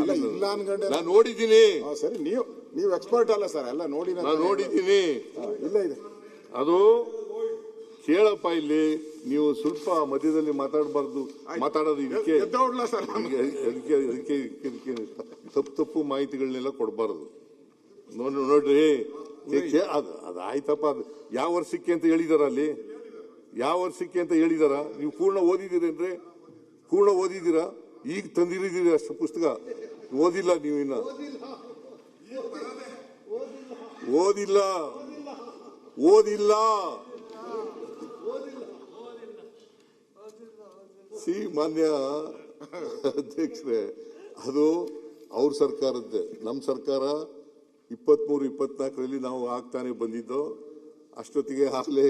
ಇಲ್ಲ ಅನ್ಕೊಂಡೆ ನಾನು ನೋಡಿದ್ದೀನಿ. ಸರಿ, ನೀವು ಎಕ್ಸ್ಪರ್ಟ್ ಅಲ್ಲ ಸರ್, ಎಲ್ಲ ನೋಡಿ ನಾನು ನೋಡಿದ್ದೀನಿ. ಇಲ್ಲ ಇದೆ ಅದು ಕೇಳಪ್ಪ, ಇಲ್ಲಿ ನೀವು ಸ್ವಲ್ಪ ಮಧ್ಯದಲ್ಲಿ ಮಾತಾಡೋದು ಇದಕ್ಕೆ ತಪ್ಪು ಮಾಹಿತಿಗಳನ್ನೆಲ್ಲ ಕೊಡಬಾರದು. ನೋಡ್ರಿ, ಅದಾಯ್ತಪ್ಪ. ಅದು ಯಾವ ವರ್ಷಕ್ಕೆ ಅಂತ ಹೇಳಿದಾರ ಅಲ್ಲಿ? ಯಾವ ವರ್ಷಕ್ಕೆ ಅಂತ ಹೇಳಿದಾರ? ನೀವು ಪೂರ್ಣ ಓದಿದ್ದೀರೇನ್ರಿ? ಪೂರ್ಣ ಓದಿದ್ದೀರಾ? ಈಗ ತಂದಿರಿದ್ದೀರಿ ಅಷ್ಟು ಪುಸ್ತಕ. ಓದಿಲ್ಲ ನೀವು ಇನ್ನ. ಓದಿಲ್ಲ. ಮಾನ್ಯ ಅಧ್ಯಕ್ಷರೇ, ಅದು ಅವ್ರ ಸರ್ಕಾರದ್ದೇ. ನಮ್ಮ ಸರ್ಕಾರ 23-24ರಲ್ಲಿ ನಾವು ಆಗ್ತಾನೆ ಬಂದಿದ್ದು. ಅಷ್ಟೊತ್ತಿಗೆ ಆಗಲೇ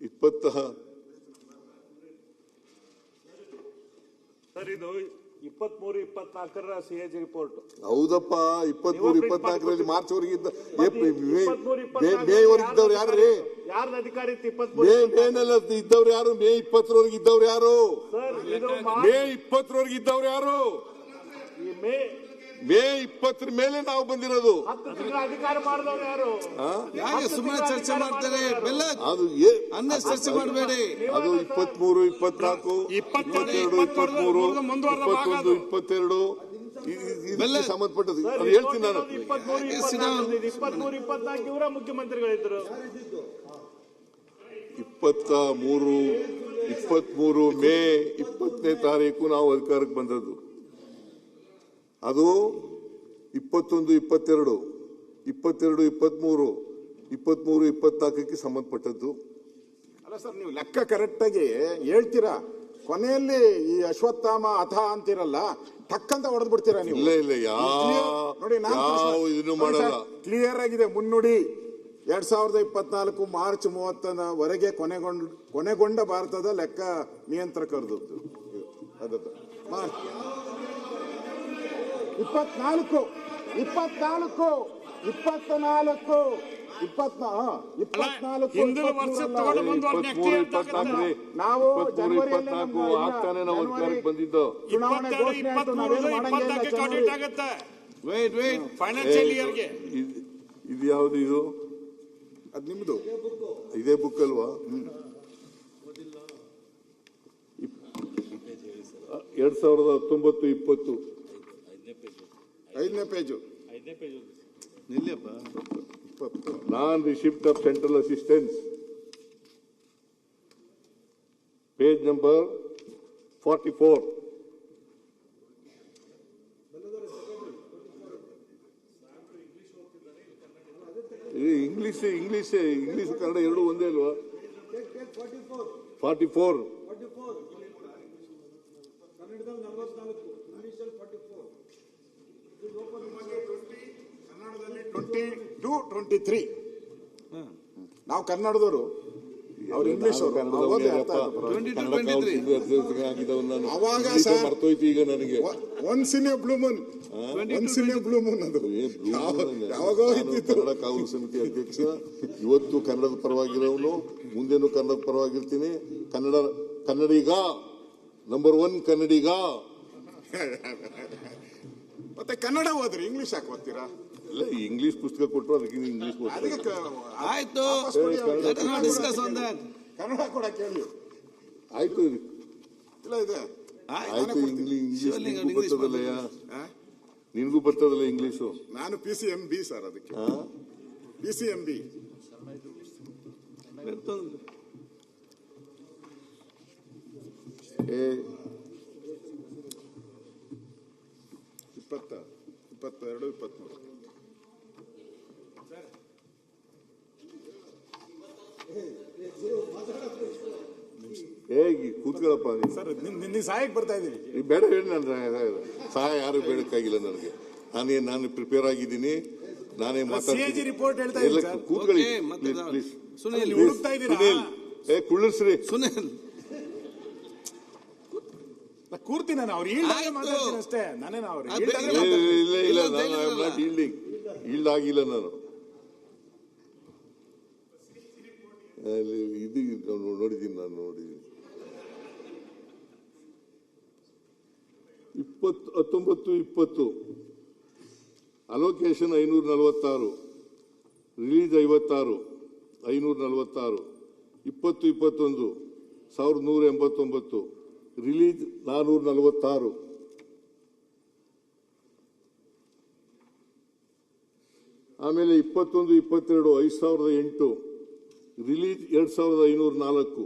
23-24 ಸಿಎಜಿ ರಿಪೋರ್ಟ್. ಹೌದಪ್ಪ, 23-24ರಲ್ಲಿ ಮಾರ್ಚ್ವರೆಗೆ ಮೇವರೆಗೆ ಇದ್ದವ್ರು ಯಾರ್ರಿ? ಯಾರ್ದು ಅಧಿಕಾರಿ? ಮೇನೆಲ್ಲ ಇದ್ದವ್ರು ಯಾರು? ಮೇ 20ರವರೆಗೆ ಇದ್ದವ್ರು ಯಾರು? ಮೇ 20ರವರೆಗೆ ಇದ್ದವ್ರು ಯಾರು? ಮೇ 20 ಮೇಲೆ ನಾವು ಬಂದಿರೋದು. ಅಧಿಕಾರ ಮಾಡಿದವ್ರು ಯಾರು? ಸುಮ್ಮನೆ ಚರ್ಚೆ ಮಾಡ್ತಾರೆ. ಅದು ಚರ್ಚೆ ಮಾಡಬೇಡಿ. ಅದು 23, 24, 22, 23, 21, 22 ಇದಕ್ಕೆ ಸಂಬಂಧಪಟ್ಟದ್ದು ಹೇಳ್ತೀನಿ ನಾನು. 23-24 ಇವರ ಮುಖ್ಯಮಂತ್ರಿಗಳಿದ್ರು. 23 ಮೇ 20ನೇ ತಾರೀಕು ನಾವು ಅಧಿಕಾರಕ್ಕೆ ಬಂದದ್ದು. ಅದು 21, 22, 23, 24ಕ್ಕೆ ಸಂಬಂಧಪಟ್ಟದ್ದು. ಅಲ್ಲ ಸರ್, ನೀವು ಲೆಕ್ಕ ಕರೆಕ್ಟ್ ಆಗಿ ಹೇಳ್ತೀರಾ, ಕೊನೆಯಲ್ಲಿ ಈ ಅಶ್ವತ್ಥಾಮ ಅಥ ಅಂತಿರಲ್ಲ, ಟಕ್ಕಂತ ಹೊಡೆದ್ ಬಿಡ್ತೀರಾ ನೀವು. ಇಲ್ಲ ನೋಡಿ, ಇದನ್ನು ಮಾಡಲ್ಲ. ಕ್ಲಿಯರ್ ಆಗಿದೆ ಮುನ್ನುಡಿ. 2024 ಮಾರ್ಚ್ 30ವರೆಗೆ ಕೊನೆಗೊಂಡ ಭಾರತದ ಲೆಕ್ಕ ನಿಯಂತ್ರಕರದು. ಅದದ್ದು ಮಾರ್ಚ್ 24 ನಾವು ಜನವರಿಯಲ್ಲಿ ಬಂದಿದ್ದು. ಚುನಾವಣೆ ಘೋಷಣೆ ಆಯ್ತು, ಫೈನಾನ್ಷಿಯಲ್ ಇಯರ್ಗೆ. ಇದು ಯಾವುದು? ಇದು ಅದು ನಿಮ್ದು ಇದೇ ಬುಕ್ ಅಲ್ವಾ? 2019-20 5ನೇ page. Non receipt of central assistance, page number 44. English Kannada ಎರಡು ಒಂದೇ ಅಲ್ವಾ? 44 22-23 ನಾವು ಕನ್ನಡದವರು, ಅವ್ರು ಇಂಗ್ಲಿಷ್ ಅವರು. ಮರ್ತೋಯ್ತು ಈಗ ನನಗೆ. Once in a blue Moon ಅದು ಯಾವಾಗ ಕನ್ನಡ ಕಾವಲು ಸಮಿತಿ ಅಧ್ಯಕ್ಷ. ಇವತ್ತು ಕನ್ನಡದ ಪರವಾಗಿರೋನು, ಮುಂದೇನು ಕನ್ನಡದ ಪರವಾಗಿರ್ತೀನಿ. ಕನ್ನಡಿಗ ನಂಬರ್ 1 ಕನ್ನಡಿಗ. ಮತ್ತೆ ಕನ್ನಡ ಓದ್ರಿ, ಇಂಗ್ಲಿಷ್ ಯಾಕೆ ಓದ್ತೀರಾ? ಇಲ್ಲ, ಇಂಗ್ಲಿಷ್ ಪುಸ್ತಕ ಕೊಟ್ಟರು, ಅದಕ್ಕೆ ಇಂಗ್ಲಿಷ್ ಆಯ್ತು. ಕನ್ನಡ ಕೂಡ ಕೇಳಿ. ಆಯ್ತು, ಇಲ್ಲ ಇದೆ. ಆಯ್ತು. ಇಂಗ್ಲಿಷ್ ಬರ್ತದಲ್ಲಯ್ಯ, ನಿನ್ಗೂ ಬರ್ತದಲ್ಲ ಇಂಗ್ಲಿಷು. ನಾನು PCMB ಸರ್, ಅದಕ್ಕೆ PCMB. ಏ 22, 23 ಹೇಗೆ ಕೂತ್ಕೊಳ್ಳಪ್ಪ ಸರ್. ನಿನ್ನ ಸಹಾಯಕ್ಕೆ ಬರ್ತಾ ಇದ್ದೀನಿ. ಬೇಡ ಹೇಳಿ, ನಾನು ಸಹಾಯ ಯಾರು ಬೇಡಕ್ಕಾಗಿಲ್ಲ ನನಗೆ. ನಾನು ಪ್ರಿಪೇರ್ ಆಗಿದ್ದೀನಿ. ನಾನೇ ಮಾತಾಡ್ತೀನಿ. ರಿಪೋರ್ಟ್ ಹೇಳ್ತಾ ಇಲ್ಲ, ಕೂತ್ಕೊಳ್ಳಿ ಪ್ಲೀಸ್. ಸುನಿಲ್, ಕುಳ್ಳಸ್ರಿ. ಕೂರ್ತೀನಿ ನಾನು. ಅವ್ರು ಮಾತಾಡ್ತೀನಿ ಅಷ್ಟೇ. ನಾನೇನು ಅವ್ರು ಇಲ್ಲ, ನಾನು ಈಲ್ಡ್ ಆಗಿಲ್ಲ. ನಾನು ಇದು ನೋಡಿದ್ದೀನಿ. 19-20 ಅಲೋಕೇಶನ್ 546, ರಿಲೀಸ್ 56, 546, 20-21 1189, ರಿಲೀಸ್ 446. ಆಮೇಲೆ 21-22 5008, ರಿಲೀಸ್ 2504,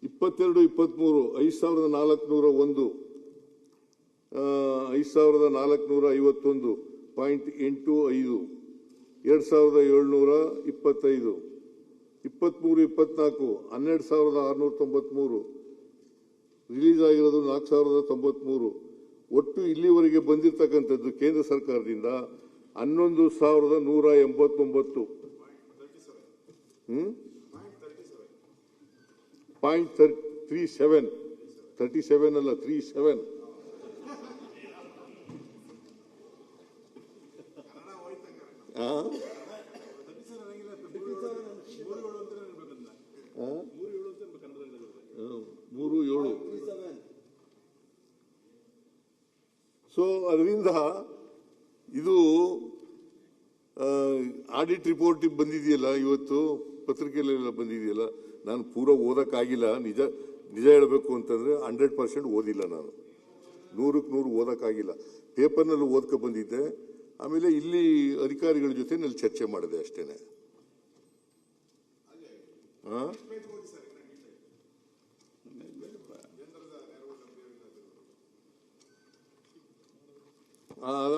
22-23 5401, 5451.85, 2725, 23-24 12693, ರಿಲೀಸ್ ಆಗಿರೋದು 4093. ಒಟ್ಟು ಇಲ್ಲಿವರೆಗೆ ಬಂದಿರತಕ್ಕಂಥದ್ದು ಕೇಂದ್ರ ಸರ್ಕಾರದಿಂದ 11,189. 0.37 37 ಅಲ್ಲ 37. ಮೂರು ಏಳು. ಸೊ ಅದರಿಂದ ಇದು ಆಡಿಟ್ ರಿಪೋರ್ಟ್ ಬಂದಿದೆಯಲ್ಲ, ಇವತ್ತು ಪತ್ರಿಕೆಯಲ್ಲೆಲ್ಲ ಬಂದಿದೆಯಲ್ಲ, ನಾನು ಪೂರ ಓದಕ್ಕಾಗಿಲ್ಲ. ನಿಜ ಹೇಳಬೇಕು ಅಂತಂದ್ರೆ 100% ಓದಿಲ್ಲ ನಾನು, 100ಕ್ಕೆ 100 ಓದಕ್ಕಾಗಿಲ್ಲ. ಪೇಪರ್ನಲ್ಲಿ ಓದ್ಕೊ ಬಂದಿದ್ದೆ. ಆಮೇಲೆ ಇಲ್ಲಿ ಅಧಿಕಾರಿಗಳ ಜೊತೆ ನಲ್ಲಿ ಚರ್ಚೆ ಮಾಡಿದೆ ಅಷ್ಟೇನೆ.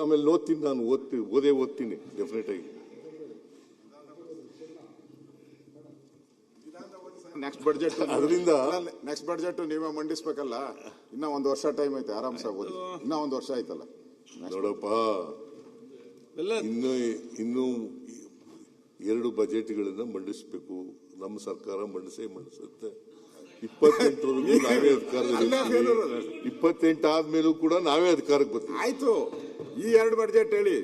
ಆಮೇಲೆ ಓದ್ತೀನಿ, ನಾನು ಓದ್ತೀನಿ ಡೆಫಿನೆಟ್ ಆಗಿ. ನೆಕ್ಸ್ಟ್ ಬಡ್ಜೆಟ್ ಅದರಿಂದ ನೆಕ್ಸ್ಟ್ ಬಡ್ಜೆಟ್ ನೀವೇ ಮಂಡಿಸ್ಬೇಕಲ್ಲ. ಇನ್ನ 1 ವರ್ಷ ಟೈಮ್ ಐತೆ, ಆರಾಮ್ಸಾಗಿ ಓದಿ. ಇನ್ನ 1 ವರ್ಷ ಆಯ್ತಲ್ಲ ನೋಡಪ್ಪ. ಇನ್ನು 2 ಬಜೆಟ್ಗಳನ್ನ ಮಂಡಿಸಬೇಕು. ನಮ್ಮ ಸರ್ಕಾರ ಮಂಡಿಸುತ್ತೆ. 28ವರೆಗೂ ನಾವೇ ಅಧಿಕಾರದಲ್ಲಿ, 28 ಆದ್ಮೇಲೂ ಕೂಡ ನಾವೇ ಅಧಿಕಾರಕ್ಕೆ ಬರ್ತೀವಿ. ಆಯ್ತು, ಈ 2 ಬಡ್ಜೆಟ್ ಹೇಳಿ.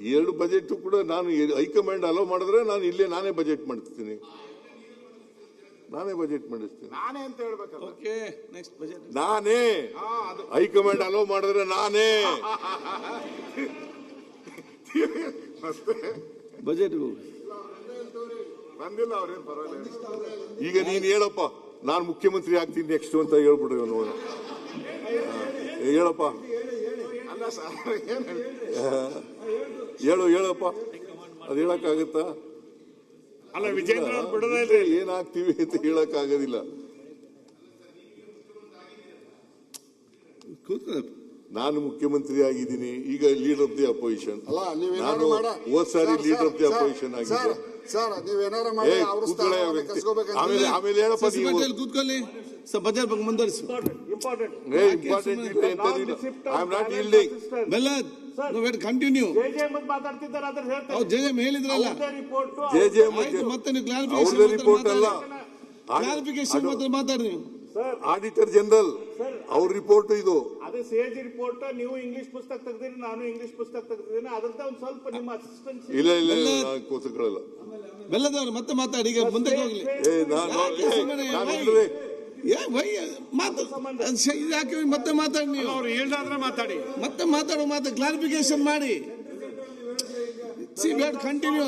ಈ 2 ಬಜೆಟ್ ಕೂಡ ನಾನು ಹೈಕಮಾಂಡ್ ಅಲೋ ಮಾಡಿದ್ರೆ ನಾನು ಇಲ್ಲೇ ನಾನೇ ಬಜೆಟ್ ಮಾಡ್ತೀನಿ, ನಾನೇ ಬಜೆಟ್ ಮಂಡಿಸ್ತೀನಿ. ನಾನೇ ಅಂತ ಹೇಳ್ಬೇಕಲ್ಲ. ಓಕೆ, ನೆಕ್ಸ್ಟ್ ಬಜೆಟ್ ನಾನೇ. ಹೈಕಮಾಂಡ್ ಅಲೋ ಮಾಡಿದ್ರೆ ನಾನೇ ಬಜೆಟ್ ಬಂದಿಲ್ಲ ಅವ್ರೇನು ಪರವಾಗಿಲ್ಲ. ಈಗ ನೀನ್ ಹೇಳಪ್ಪ, ನಾನು ಮುಖ್ಯಮಂತ್ರಿ ಆಗ್ತೀನಿ ನೆಕ್ಸ್ಟ್ ಅಂತ ಹೇಳ್ಬಿಡ್ರಿ. ನೋಡ ಹೇಳಪ್ಪ, ಅಲ್ಲ ಸರ್, ಹೇಳಪ್ಪ, ಅದು ಹೇಳಕ್ಕಾಗತ್ತಾ? ಅಲ್ಲ, ವಿಜೇಂದ್ರ ಅವ್ರು ಬಿಡೋದೇ ಏನಾಗ್ತೀವಿ ಅಂತ ಹೇಳಕ್ ಆಗೋದಿಲ್ಲ. ನಾನು ಮುಖ್ಯಮಂತ್ರಿ ಆಗಿದ್ದೀನಿ, ಈಗ ಲೀಡರ್ ಆಫ್ ದಿ ಅಪೋಸಿಷನ್. ನಾನು ಹೋದ್ ಸಾರಿ ಲೀಡರ್ ಆಫ್ ದಿ ಅಪೋಸಿಷನ್ ಆಗಿದ್ದೆ. ಆಮೇಲೆ ಹೇಳಪ್ಪ, ಕೂತ್ಕೊಳ್ಳಿ. ಬಜೆಟ್ ಬಗ್ಗೆ ಮುಂದುವರಿಸಿ. ಕಂಟಿನ್ಯೂ. ಜೆಜೆಎಂ ಹೇಳಿದ್ರಲ್ಲ, ಮತ್ತೆ ನೀವು ಕ್ಲಾರಿಫಿಕೇಶನ್ ಮಾತಾಡ್ರಿ. ಆಡಿಟರ್ ಜನರಲ್ ಅವ್ರ ರಿಪೋರ್ಟ್ ಇದು. ಅದು ಸೇಜ್ ರಿಪೋರ್ಟ್. ನೀವು ಇಂಗ್ಲಿಷ್ ಪುಸ್ತಕ ತೆಗೆದಿರಿ, ನಾನು ಇಂಗ್ಲಿಷ್ ಪುಸ್ತಕ ತೆಗೆದಿದ್ದೀನಿ. ಅದ್ರದ್ದು ಒಂದು ಸ್ವಲ್ಪ ನಿಮ್ಮ ಅಸಿಸ್ಟೆನ್ಸ್. ಇಲ್ಲ ಕೂತ್ಕೊಳ್ಳಲ್ಲ. ಬೆಲ್ಲದವ್ರು ಮತ್ತೆ ಮಾತಾಡಿ, ಈಗ ಮುಂದೆ ಹೋಗ್ಲಿ. ಯಾಕೆ ಮತ್ತೆ ಮಾತಾಡಿ, ನೀವು ಅವ್ರು ಹೇಳ್ದಾದ್ರೆ ಮಾತಾಡಿ, ಮತ್ತೆ ಮಾತಾಡೋ ಕ್ಲಾರಿಫಿಕೇಶನ್ ಮಾಡಿ. ಕಂಟಿನ್ಯೂ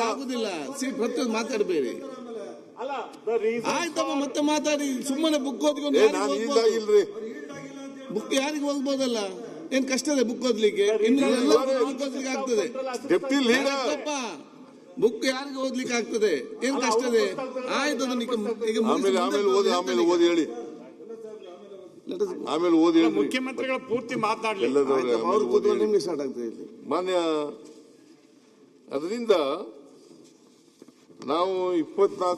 ಆಗುದಿಲ್ಲ. ಪ್ರತಿಯೊಂದು ಮಾತಾಡಬೇಡಿ. ಆಯ್ತಮ್ಮ, ಮತ್ತೆ ಮಾತಾಡಿ. ಸುಮ್ಮನೆ ಬುಕ್ ಓದ್ಕೊಂಡು ಬುಕ್ ಯಾರಿಗೆ ಓದ್ಬೋದಲ್ಲ, ಏನ್ ಕಷ್ಟ ಇದೆ ಬುಕ್ ಓದ್ಲಿಕ್ಕೆ? ಓದ್ಲಿಕ್ಕೆ ಆಗ್ತದೆ. ಬುಕ್ ಯಾರಿಗೆ ಓದ್ಲಿಕ್ಕೆ ಆಗ್ತದೆ? ಏನ್ ಕಷ್ಟ ಇದೆ? ಆಯ್ತು, ಆಮೇಲೆ ಓದಿ ಹೇಳಿ. ಮುಖ್ಯಮಂತ್ರಿಗಳ ಪೂರ್ತಿ ಮಾತಾಡಲಿ. ನಿಮ್ಗೆ ಸ್ಟಾರ್ಟ್ ಆಗ್ತದೆ ಮಾನ್ಯ. ಅದರಿಂದ ನಾವು 24